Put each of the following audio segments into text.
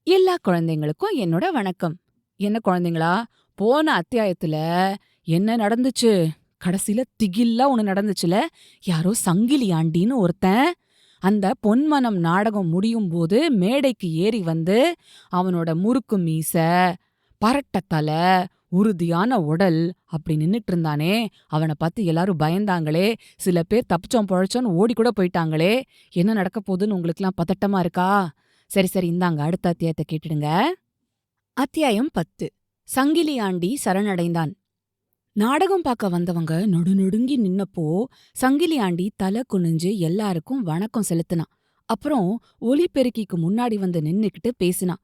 எல்லா குழந்தைங்களுக்கும் என்னோட வணக்கம். என்ன குழந்தைங்களா, போன அத்தியாயத்துல என்ன நடந்துச்சு? கடைசில திகிலா ஒண்ணு நடந்துச்சுல. யாரோ சங்கிலி ஆண்டின்னு ஒருத்தன் அந்த பொன்மனம் நாடகம் முடியும்போது மேடைக்கு ஏறி வந்து அவனோட முறுக்கு மீச, பரட்ட தலை, உறுதியான உடல் அப்படி நின்னுட்டு இருந்தானே. அவன பார்த்து எல்லாரும் பயந்தாங்களே. சில பேர் தப்பிச்சோம் பொழைச்சோன்னு ஓடி கூட போயிட்டாங்களே. என்ன நடக்க போகுதுன்னு உங்களுக்குலாம் பதட்டமா இருக்கா? சரி சரி, இந்தாங்க அடுத்த அத்தியாயத்தை கேட்டுடுங்க. அத்தியாயம் 10. சங்கிலி ஆண்டி சரணடைந்தான். நாடகம் பார்க்க வந்தவங்க நடுநடுங்கி நின்னப்போ சங்கிலி ஆண்டி தலை குனிஞ்சு எல்லாருக்கும் வணக்கம் செலுத்தினான். அப்புறம் ஒலிபெருக்கிக்கு முன்னாடி வந்து நின்னுக்கிட்டு பேசினான்.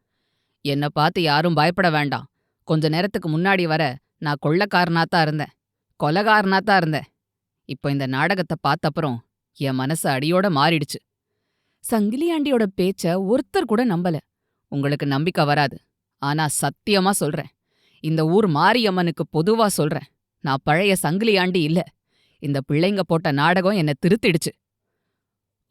என்ன பார்த்து யாரும் பயப்பட வேண்டாம். கொஞ்ச நேரத்துக்கு முன்னாடி வர நான் கொள்ளைக்காரனாத்தான் இருந்தேன், கொலகாரனாத்தான் இருந்தேன். இப்போ இந்த நாடகத்தை பார்த்தப்புறம் என் மனசு அடியோட மாறிடுச்சு. சங்கிலி ஆண்டியோட பேச்ச ஒருத்தர் கூட நம்பல. உங்களுக்கு நம்பிக்கை வராது, ஆனா சத்தியமா சொல்றேன். இந்த ஊர் மாரியம்மனுக்கு பொதுவா சொல்றேன், நான் பழைய சங்கிலி ஆண்டி இல்ல. இந்த பிள்ளைங்க போட்ட நாடகம் என்ன திருத்திடுச்சு.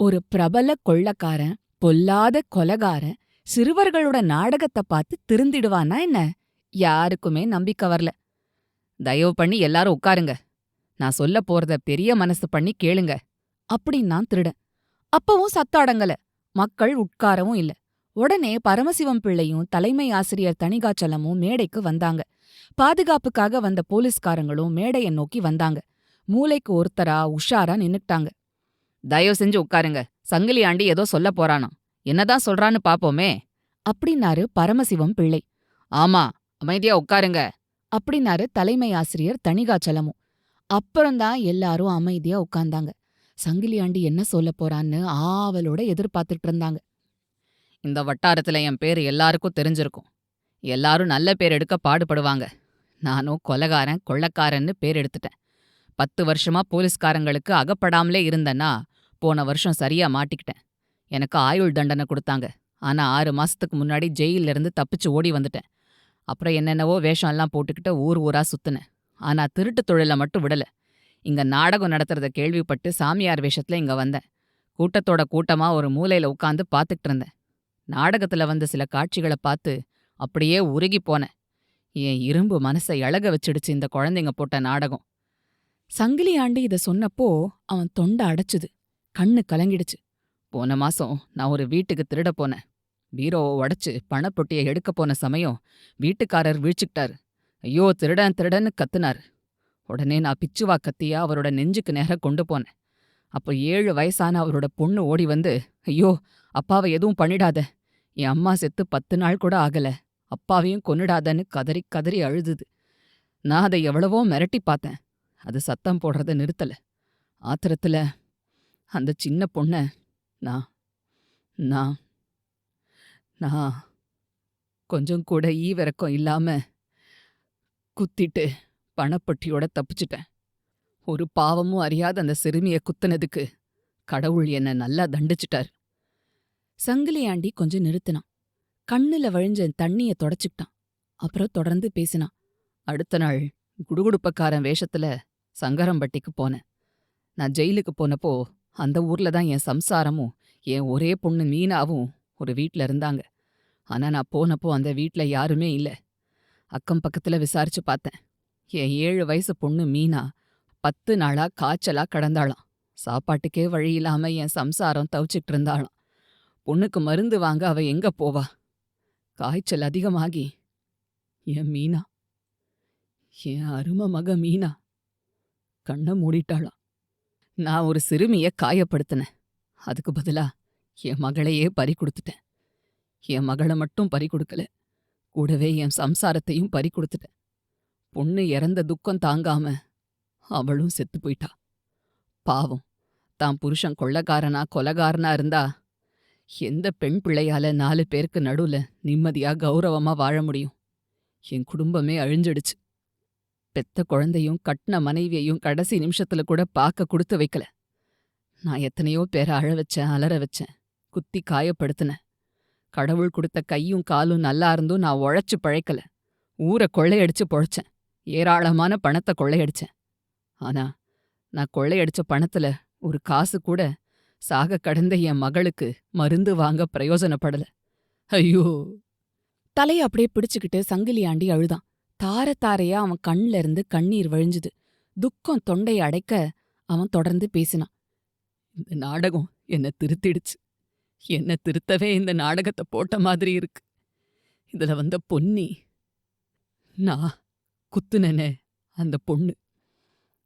ஒரு பிரபல கொள்ளக்காரன், பொல்லாத கொலகாரன் சிறுவர்களோட நாடகத்தை பார்த்து திருந்திடுவானா என்ன? யாருக்குமே நம்பிக்கை வரல. தயவு பண்ணி எல்லாரும் உட்காருங்க. நான் சொல்ல போறத பெரிய மனசு பண்ணி கேளுங்க அப்படின்னான் திருடன். அப்பவும் சத்தம் அடங்கல. மக்கள் உட்காரவும் இல்ல. உடனே பரமசிவம் பிள்ளையும் தலைமை ஆசிரியர் தணிகாச்சலமும் மேடைக்கு வந்தாங்க. பாதுகாப்புக்காக வந்த போலீஸ்காரங்களும் மேடைய நோக்கி வந்தாங்க. மூலைக்கு ஒருத்தரா உஷாரா நின்னுட்டாங்க. தயவு செஞ்சு உட்காருங்க, சங்கிலி ஆண்டி ஏதோ சொல்ல போறானாம். என்னதான் சொல்றான்னு பாப்போமே அப்படின்னாரு பரமசிவம் பிள்ளை. ஆமா, அமைதியா உட்காருங்க அப்படின்னாரு தலைமை ஆசிரியர் தணிகாச்சலமும். அப்புறம்தான் எல்லாரும் அமைதியா உட்கார்ந்தாங்க. சங்கிலி ஆண்டி என்ன சொல்ல போறான்னு ஆவலோட எதிர்பார்த்துட்டு இருந்தாங்க. இந்த வட்டாரத்துல என் பேரு எல்லாருக்கும் தெரிஞ்சிருக்கும். எல்லாரும் நல்ல பேர் எடுக்க பாடுபடுவாங்க. நானும் கொலகாரன் கொள்ளக்காரன்னு பேர் எடுத்துட்டேன். 10 வருஷமா போலீஸ்காரங்களுக்கு அகப்படாமலே இருந்தேன்னா போன வருஷம் சரியா மாட்டிக்கிட்டேன். எனக்கு ஆயுள் தண்டனை கொடுத்தாங்க. ஆனா 6 மாசத்துக்கு முன்னாடி ஜெயில்ல இருந்து தப்பிச்சு ஓடி வந்துட்டேன். அப்புறம் என்னென்னவோ வேஷம் எல்லாம் போட்டுக்கிட்டு ஊர் ஊரா சுத்துனேன். ஆனா திருட்டு தொழில மட்டும் விடல. இங்க நாடகம் நடத்துறத கேள்விப்பட்டு சாமியார் வேஷத்துல இங்க வந்தேன். கூட்டத்தோட கூட்டமா ஒரு மூலையில உட்காந்து பாத்துக்கிட்டு இருந்தேன். நாடகத்துல வந்த சில காட்சிகளை பார்த்து அப்படியே உருகி போனேன். என் இரும்பு மனசை இளக வச்சிடுச்சு இந்த குழந்தைங்க போட்ட நாடகம். சங்கிலி ஆண்டி இத சொன்னப்போ அவன் தொண்டை அடைச்சுது, கண்ணு கலங்கிடுச்சு. போன மாசம் நான் ஒரு வீட்டுக்கு திருட போனேன். பீரோவை உடைச்சு பணப்பொட்டியை எடுக்க போன சமயம் வீட்டுக்காரர் வீழ்ச்சிக்கிட்டாரு. ஐயோ திருடன் திருடன்னு கத்துனாரு. உடனே நான் பிச்சுவா கத்தியா அவரோட நெஞ்சுக்கு நேர கொண்டு போனேன். அப்போ 7 வயசான அவரோட பொண்ணு ஓடி வந்து, ஐயோ அப்பாவை எதுவும் பண்ணிடாத, என் அம்மா செத்து 10 நாள் கூட ஆகல, அப்பாவையும் கொன்னுடாதன்னு கதறி கதறி அழுதுது. நான் அதை எவ்வளவோ மிரட்டி பார்த்தேன். அது சத்தம் போடுறத நிறுத்தல. ஆத்திரத்துல அந்த சின்ன பொண்ண நான் நான் நான் கொஞ்சம் கூட ஈவிரக்கம் இல்லாம குத்திட்டு பணப்பட்டியோட தப்பிச்சிட்டேன். ஒரு பாவமும் அறியாத அந்த சிறுமிய குத்துனதுக்கு கடவுள் என்ன நல்லா தண்டிச்சிட்டார். சங்கிலி ஆண்டி கொஞ்சம் நிறுத்தினான். கண்ணுல வழிஞ்ச தண்ணிய தொடச்சுக்கிட்டான். அப்புறம் தொடர்ந்து பேசினான். அடுத்த நாள் குடுகுடுப்பக்காரன் வேஷத்துல சங்கரம்பட்டிக்கு போனேன். நான் ஜெயிலுக்கு போனப்போ அந்த ஊர்ல தான் என் சம்சாரமும் என் ஒரே பொண்ணு மீனாவும் ஒரு வீட்ல இருந்தாங்க. ஆனா நான் போனப்போ அந்த வீட்ல யாருமே இல்ல. அக்கம் பக்கத்துல விசாரிச்சு பார்த்தேன். என் 7 வயசு பொண்ணு மீனா 10 நாளா காய்ச்சலா கடந்தாளாம். சாப்பாட்டுக்கே வழி இல்லாம என் சம்சாரம் தவிச்சிட்டு இருந்தாளாம். பொண்ணுக்கு மருந்து வாங்க அவ எங்க போவா? காய்ச்சல் அதிகமாகி என் மீனா, என் அரும மக மீனா கண்ண மூடிட்டாளாம். நான் ஒரு சிறுமிய காயப்படுத்தினேன். அதுக்கு பதிலா என் மகளையே பறி கொடுத்துட்டேன். என் மகளை மட்டும் பறி கொடுக்கல, கூடவே என் சம்சாரத்தையும் பறி கொடுத்துட்டேன். பொண்ணு இறந்த துக்கம் தாங்காம அவளும் செத்து போயிட்டா. பாவம், தான் புருஷன் கொள்ளக்காரனா கொலகாரனா இருந்தா எந்த பெண் பிள்ளையால 4 பேருக்கு நடுவுல நிம்மதியா கௌரவமா வாழ முடியும்? என் குடும்பமே அழிஞ்சிடுச்சு. பெத்த குழந்தையும் கட்டின மனைவியையும் கடைசி நிமிஷத்துல கூட பார்க்க கொடுத்து வைக்கல. நான் எத்தனையோ பேரை அழ வச்சேன், அலற வச்சேன், குத்தி காயப்படுத்தினேன். கடவுள் கொடுத்த கையும் காலும் நல்லா இருந்தும் நான் உழைச்சு பழைக்கல. ஊரை கொள்ளையடிச்சு பொழைச்சேன். ஏராளமான பணத்தை கொள்ளையடிச்சேன். ஆனா நான் கொள்ளையடிச்ச பணத்துல ஒரு காசு கூட சாக கடந்த என் மகளுக்கு மருந்து வாங்க பிரயோஜனப்படல. ஐயோ, தலைய அப்படியே பிடிச்சுக்கிட்டு சங்கிலியாண்டி அழுதான். தார தாரையா அவன் கண்ல இருந்து கண்ணீர் வழிஞ்சுது. துக்கம் தொண்டைய அடைக்க அவன் தொடர்ந்து பேசினான். இந்த நாடகம் என்ன திருத்திடுச்சு. என்ன திருத்தவே இந்த நாடகத்தை போட்ட மாதிரி இருக்கு. இதுல வந்த பொன்னி, நான் குத்துனனே அந்த பொண்ணு,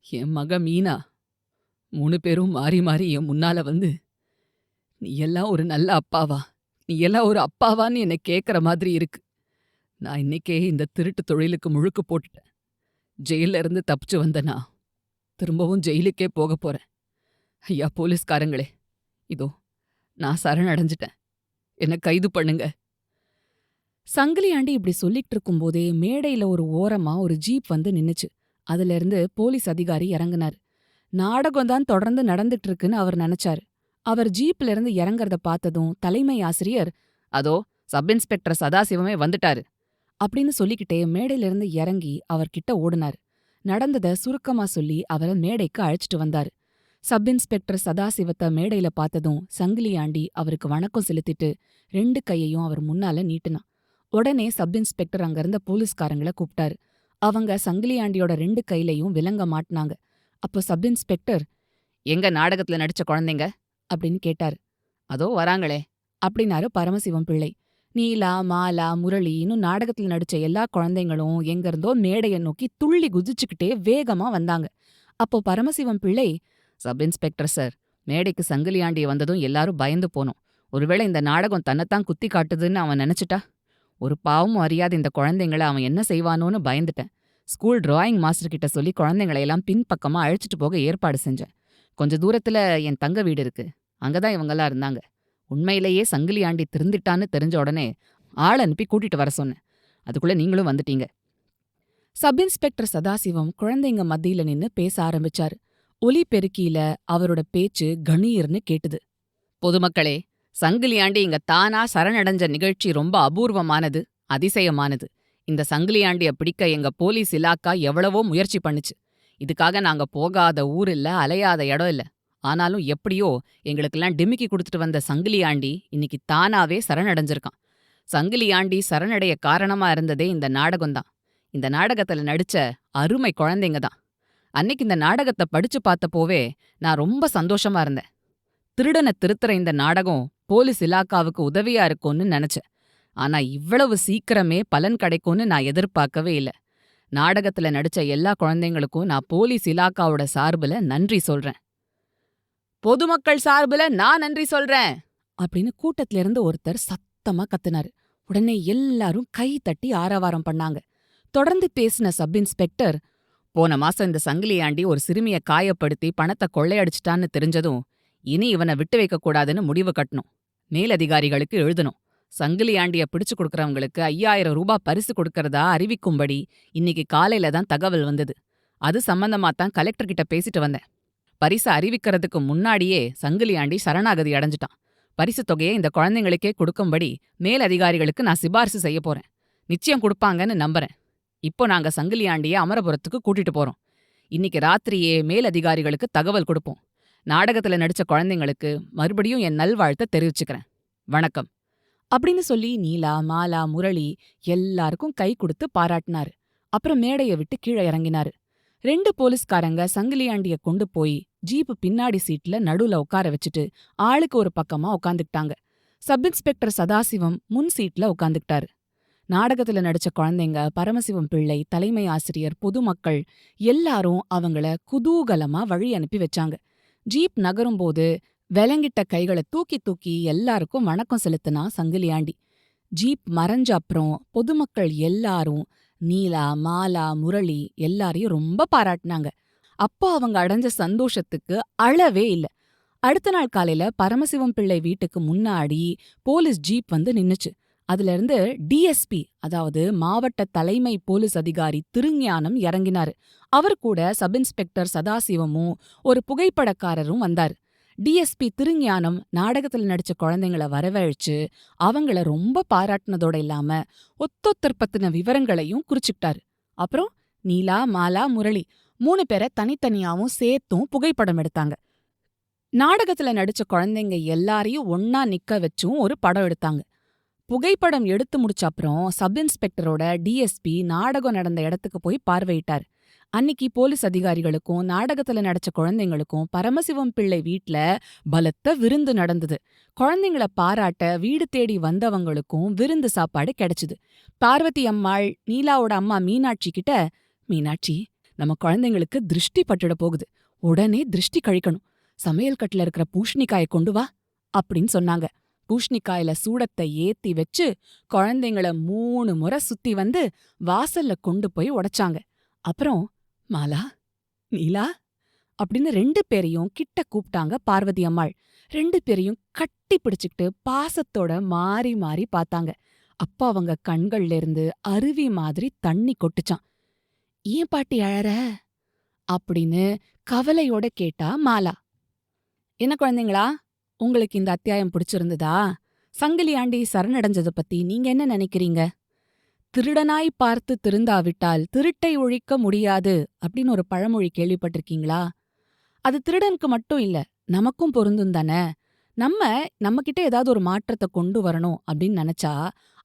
என் மக மீனா, 3 பேரும் மாறி மாறி என் முன்னால வந்து, நீ எல்லாம் ஒரு நல்ல அப்பாவா, நீ எல்லாம் ஒரு அப்பாவான்னு என்னை கேட்குற மாதிரி இருக்கு. நான் இன்னைக்கே இந்த திருட்டு தொழிலுக்கு முழுக்கு போட்டுட்டேன். ஜெயில்ல இருந்து தப்பிச்சு வந்தனா திரும்பவும் ஜெயிலுக்கே போக போறேன். ஐயா போலீஸ்காரங்களே, இதோ நான் சரணடைஞ்சிட்டேன். என்ன கைது பண்ணுங்க. சங்கிலியாண்டி இப்படி சொல்லிட்டு இருக்கும்போதே மேடையில ஒரு ஓரமா ஒரு ஜீப் வந்து நின்னுச்சு. அதுல இருந்து போலீஸ் அதிகாரி இறங்குனாரு. நாடகம்தான் தொடர்ந்து நடந்துட்டு இருக்குன்னு அவர் நினைச்சாரு. அவர் ஜீப்ல இருந்து இறங்கறத பார்த்ததும் தலைமை ஆசிரியர், அதோ சப் இன்ஸ்பெக்டர் சதாசிவமே வந்துட்டாரு அப்படின்னு சொல்லிக்கிட்டே மேடையில இருந்து இறங்கி அவர்கிட்ட ஓடுனாரு. நடந்தத சுருக்கமா சொல்லி அவரை மேடைக்கு அழைச்சிட்டு வந்தாரு. சப் இன்ஸ்பெக்டர் சதாசிவத்தை மேடையில பார்த்ததும் சங்கிலியாண்டி அவருக்கு வணக்கம் செலுத்திட்டு 2 கையையும் அவர் முன்னால நீட்டினான். உடனே சப் இன்ஸ்பெக்டர் அங்கிருந்த போலீஸ்காரங்கள கூப்பிட்டாரு. அவங்க சங்கிலியாண்டியோட 2 கையிலையும் விலங்க மாட்டினாங்க. அப்போ சப் இன்ஸ்பெக்டர், எங்க நாடகத்துல நடிச்ச குழந்தைங்க அப்படின்னு கேட்டாரு. அதோ வராங்களே அப்படின்னாரு பரமசிவம் பிள்ளை. நீலா, மாலா, முரளி, இன்னும் நாடகத்துல நடிச்ச எல்லா குழந்தைங்களும் எங்கிருந்தோ மேடைய நோக்கி துள்ளி குதிச்சுக்கிட்டே வேகமா வந்தாங்க. அப்போ பரமசிவம் பிள்ளை, சப் இன்ஸ்பெக்டர் சார், மேடைக்கு சங்கிலியாண்டி வந்ததும் எல்லாரும் பயந்து போனோம். ஒருவேளை இந்த நாடகம் தன்னைத்தான் குத்தி காட்டுதுன்னு அவன் நினைச்சிட்டா? ஒரு பாவமும் அறியாத இந்த குழந்தைங்கள அவன் என்ன செய்வானோன்னு பயந்துட்டேன். ஸ்கூல் டிராயிங் மாஸ்டர் கிட்ட சொல்லி குழந்தைங்களையெல்லாம் பின்பக்கமா அழைச்சிட்டு போக ஏற்பாடு செஞ்சேன். கொஞ்ச தூரத்துல என் தங்க வீடு இருக்கு, அங்கதான் இவங்கெல்லாம் இருந்தாங்க. உண்மையிலேயே சங்கிலியாண்டி திருந்திட்டான்னு தெரிஞ்ச உடனே ஆள் அனுப்பி கூட்டிட்டு வர சொன்னேன். அதுக்குள்ள நீங்களும் வந்துட்டீங்க. சப் இன்ஸ்பெக்டர் சதாசிவம் குழந்தைங்க மத்தியில நின்னு பேச ஆரம்பிச்சாரு. ஒலி பெருக்கியில அவரோட பேச்சு கணீர்னு கேட்டுது. பொதுமக்களே, சங்கிலியாண்டி இங்க தானா சரணடைஞ்ச நிகழ்ச்சி ரொம்ப அபூர்வமானது, அதிசயமானது. இந்த சங்கிலியாண்டிய பிடிக்க எங்க போலீஸ் இலாக்கா எவ்வளவோ முயற்சி பண்ணுச்சு. இதுக்காக நாங்க போகாத ஊர் இல்ல, அலையாத இடம் இல்ல. ஆனாலும் எப்படியோ எங்களுக்கெல்லாம் டிமிக்கி கொடுத்துட்டு வந்த சங்கிலியாண்டி இன்னைக்கு தானாவே சரணடைஞ்சிருக்கான். சங்கிலியாண்டி சரணடைய காரணமா இருந்ததே இந்த நாடகம்தான். இந்த நாடகத்துல நடிச்ச அருமை குழந்தைங்க தான். அன்னைக்கு இந்த நாடகத்தை படிச்சு பார்த்தப்போவே நான் ரொம்ப சந்தோஷமா இருந்தேன். திருடனை திருத்துற இந்த நாடகம் போலீஸ் இலாக்காவுக்கு உதவியா இருக்கும்னு நினைச்சேன். ஆனா இவ்வளவு சீக்கிரமே பலன் கிடைக்கும்னு நான் எதிர்பார்க்கவே இல்ல. நாடகத்துல நடிச்ச எல்லா குழந்தைங்களுக்கும் நான் போலீஸ் இலாக்காவோட சார்புல நன்றி சொல்றேன். பொதுமக்கள் சார்புல நான் நன்றி சொல்றேன் அப்படின்னு கூட்டத்துல இருந்து ஒருத்தர் சத்தமா கத்துனாரு. உடனே எல்லாரும் கை தட்டி ஆரவாரம் பண்ணாங்க. தொடர்ந்து பேசின சப் இன்ஸ்பெக்டர், போன மாசம் இந்த சங்கிலியாண்டி ஒரு சிறுமிய காயப்படுத்தி பணத்தை கொள்ளையடிச்சிட்டான்னு தெரிஞ்சதும் இனி இவனை விட்டு வைக்க கூடாதுன்னு முடிவு கட்டணும். மேலதிகாரிகளுக்கு எழுதணும். சங்கிலியாண்டிய பிடிச்சு கொடுக்கறவங்களுக்கு 5000 ரூபாய் பரிசு கொடுக்கறதா அறிவிக்கும்படி இன்னைக்கு காலையில தான் தகவல் வந்தது. அது சம்பந்தமாத்தான் கலெக்டர் கிட்ட பேசிட்டு வந்தேன். பரிசு அறிவிக்கிறதுக்கு முன்னாடியே சங்கிலியாண்டி சரணாகதி அடைஞ்சிட்டான். பரிசு தொகையை இந்த குழந்தைங்களுக்கே கொடுக்கும்படி மேலதிகாரிகளுக்கு நான் சிபாரிசு செய்ய போறேன். நிச்சயம் கொடுப்பாங்கன்னு நம்புறேன். இப்போ நாங்க சங்கிலியாண்டிய அமரபுரத்துக்கு கூட்டிட்டு போறோம். இன்னைக்கு ராத்திரியே மேலதிகாரிகளுக்கு தகவல் கொடுப்போம். நாடகத்துல நடிச்ச குழந்தைங்களுக்கு மறுபடியும் என் நல்வாழ்த்தை தெரிவிச்சுக்கிறேன். வணக்கம் அப்படின்னு சொல்லி நீலா, மாலா, முரளி எல்லாருக்கும் கை கொடுத்து பாராட்டினாரு. அப்புறம் மேடைய விட்டு கீழே இறங்கினாரு. 2 போலீஸ்காரங்க சங்கிலியாண்டிய கொண்டு போய் ஜீப்பு பின்னாடி சீட்ல நடுவுல உட்கார வச்சுட்டு ஆளுக்கு ஒரு பக்கமா உட்காந்துக்கிட்டாங்க. சப் இன்ஸ்பெக்டர் சதாசிவம் முன் சீட்ல உட்காந்துக்கிட்டாரு. நாடகத்துல நடிச்ச குழந்தைங்க, பரமசிவம் பிள்ளை, தலைமை ஆசிரியர், பொதுமக்கள் எல்லாரும் அவங்கள குதூகலமா வழி அனுப்பி வச்சாங்க. ஜீப் நகரும்போது விலங்கிட்ட கைகளை தூக்கி தூக்கி எல்லாருக்கும் வணக்கம் செலுத்தினா சங்கிலியாண்டி. ஜீப் மறைஞ்ச அப்புறம் பொதுமக்கள் எல்லாரும் நீலா, மாலா, முரளி எல்லாரையும் ரொம்ப பாராட்டினாங்க. அப்போ அவங்க அடைஞ்ச சந்தோஷத்துக்கு அளவே இல்ல. அடுத்த நாள் காலையில பரமசிவம் பிள்ளை வீட்டுக்கு முன்னாடி போலீஸ் ஜீப் வந்து நின்னுச்சு. அதுல இருந்து டிஎஸ்பி, அதாவது மாவட்ட தலைமை போலீஸ் அதிகாரி திருஞானம் இறங்கினாரு. அவர் கூட சப் இன்ஸ்பெக்டர் சதாசிவமும் ஒரு புகைப்படக்காரரும் வந்தாரு. டிஎஸ்பி திருஞானம் நாடகத்துல நடிச்ச குழந்தைங்கள வரவழைச்சு அவங்கள ரொம்ப பாராட்டினதோட இல்லாம ஒத்தொத்தர் பத்தின விவரங்களையும் குறிச்சுக்கிட்டாரு. அப்புறம் நீலா, மாலா, முரளி 3 பேரை தனித்தனியாவும் சேர்த்தும் புகைப்படம் எடுத்தாங்க. நாடகத்துல நடிச்ச குழந்தைங்க எல்லாரையும் ஒன்னா நிக்க வச்சும் ஒரு படம் எடுத்தாங்க. புகைப்படம் எடுத்து முடிச்ச அப்புறம் சப் இன்ஸ்பெக்டரோட டிஎஸ்பி நாடகம் நடந்த இடத்துக்கு போய் பார்வையிட்டார். அன்னிக்கு போலீஸ் அதிகாரிகளுக்கும் நாடகத்துல நடிச்ச குழந்தைங்களுக்கும் பரமசிவம் பிள்ளை வீட்ல பலத்த விருந்து நடந்தது. குழந்தைங்கள பாராட்ட வீடு தேடி வந்தவங்களுக்கும் விருந்து சாப்பாடு கிடைச்சுது. பார்வதி அம்மாள் நீலாவோட அம்மா மீனாட்சி கிட்ட, மீனாட்சி, நம்ம குழந்தைங்களுக்கு திருஷ்டி பட்டுட போகுது, உடனே திருஷ்டி கழிக்கணும், சமையல் கட்டுல இருக்கிற பூஷணிக்காய கொண்டு வா அப்படின்னு சொன்னாங்க. பூஷணிக்காயில சூடத்தை ஏத்தி வச்சு குழந்தைங்கள 3 முறை சுத்தி வந்து வாசல்ல கொண்டு போய் உடைச்சாங்க. அப்புறம் மாலா, நீலா அப்படின்னு 2 பேரையும் கிட்ட கூப்பிட்டாங்க பார்வதி அம்மாள். 2 பேரையும் கட்டி பிடிச்சுக்கிட்டு பாசத்தோட மாறி மாறி பார்த்தாங்க. அப்ப அவங்க கண்கள்ல இருந்து அருவி மாதிரி தண்ணி கொட்டுச்சான். ஏன் பாட்டி அழற அப்படின்னு கவலையோட கேட்டா மாலா. என்ன குழந்தைங்களா, உங்களுக்கு இந்த அத்தியாயம் பிடிச்சிருந்ததா? சங்கிலி ஆண்டி சரணடைஞ்சத பத்தி நீங்க என்ன நினைக்கிறீங்க? திருடனாய் பார்த்து திருந்தாவிட்டால் திருட்டை ஒழிக்க முடியாது அப்படின்னு ஒரு பழமொழி கேள்விப்பட்டிருக்கீங்களா? அது திருடனுக்கு மட்டும் இல்ல, நமக்கும் பொருந்தும் தானே. நம்ம கிட்ட ஏதாவது ஒரு மாற்றத்தை கொண்டு வரணும் அப்படின்னு நினைச்சா,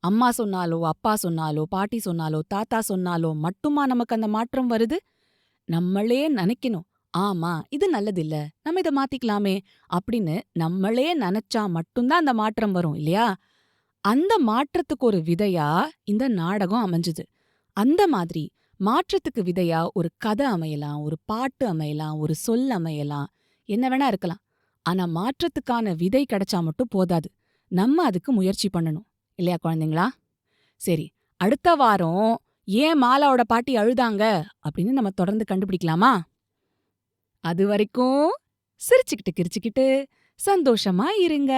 அம்மா சொன்னாலோ, அப்பா சொன்னாலோ, பாட்டி சொன்னாலோ, தாத்தா சொன்னாலோ மட்டுமா நமக்கு அந்த மாற்றம் வருது? நம்மளே நினைக்கணும், ஆமா இது நல்லதில்ல, நம்ம இத மாத்திக்கலாமே அப்படின்னு நம்மளே நினைச்சா மட்டும்தான் அந்த மாற்றம் வரும் இல்லையா? அந்த மாற்றத்துக்கு ஒரு விதையா இந்த நாடகம் அமைஞ்சுது. அந்த மாதிரி மாற்றத்துக்கு விதையா ஒரு கதை அமையலாம், ஒரு பாட்டு அமையலாம், ஒரு சொல் அமையலாம், என்ன வேணா இருக்கலாம். ஆனா மாற்றத்துக்கான விதை கிடைச்சா மட்டும் போதாது, நம்ம அதுக்கு முயற்சி பண்ணணும் இல்லையா குழந்தைங்களா? சரி, அடுத்த வாரம் ஏன் மாலாவோட பாட்டி அழுதாங்க அப்படின்னு நம்ம தொடர்ந்து கண்டுபிடிக்கலாமா? அது வரைக்கும் சிரிச்சுக்கிட்டு கிரிச்சுக்கிட்டு சந்தோஷமா இருங்க.